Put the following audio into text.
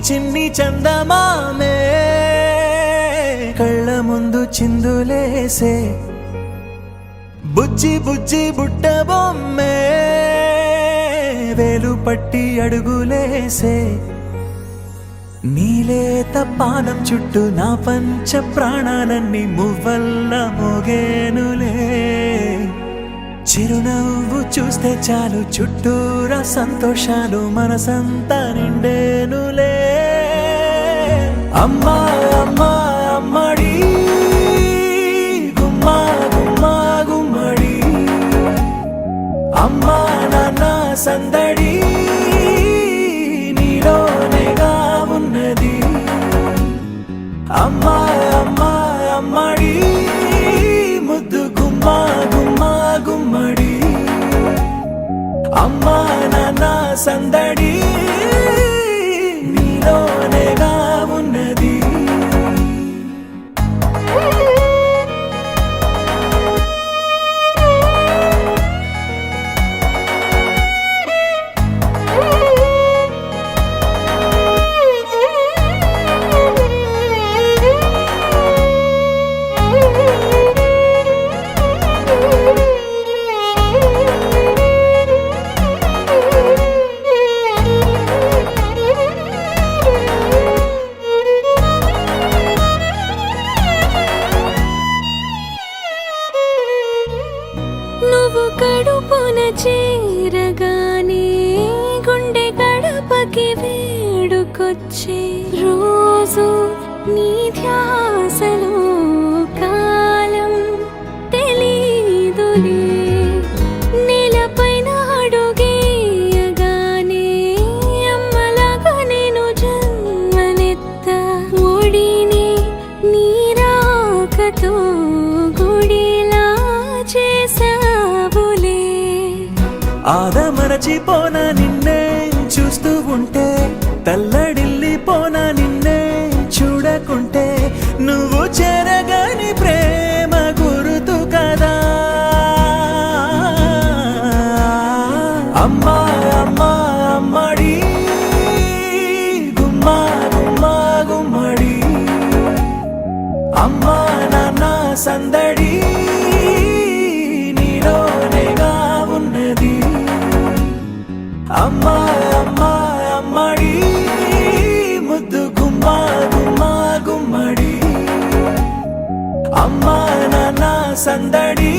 చిన్ని చందమామే కళ్ళ ముందు చిందులేసే బుజ్జి బుజ్జి బుట్ట బొమ్మే వేలు పట్టి అడుగులేసే నీలేత పానం చుట్టూ నా పంచ ప్రాణాలన్నీ మువ్వల్ల మోగేనులే చిరునవ్వు చూస్తే చాలు చుట్టూరా సంతోషాలు మనసంతా నిండేనులే అమ్మా అమ్మా అమ్మడి గుమ్మా గుమ్మా గుమ్మడి అమ్మా నాన్న సందడి నీలోనేగా ఉన్నది అమ్మా అమ్మా అమ్మడి ముద్దు గుమ్మా గుమ్మా గుమ్మడి అమ్మా నాన్న సందడి నీలోనేగా ఉన్నది నువ్వు కడుపున చేరగానే గుండె గడపకి వేడుకొచ్చే రోజు నీ ధ్యాసలో కాలం తెలీదులే నేలపైన అడుగేయగానే అమ్మలాగా నేను జన్మనెత్త ఒడిని నీ రాకతో గుడిలా చేసావులే ఆదమరచిపోనా నిన్నే చూస్తూ ఉంటే తల్లడిల్లిపోనా నిన్నే చూడకుంటే నువ్వు చెరగని ప్రేమ గురుతు కదా అమ్మా అమ్మా అమ్మడి గుమ్మా గుమ్మా గుమ్మడి అమ్మా నాన్న సందడి నీలోనేగా ఉన్నది అమ్మా అమ్మా అమ్మడి ముద్దు గుమ్మా గుమ్మా గుమ్మడి అమ్మా నాన్న సందడి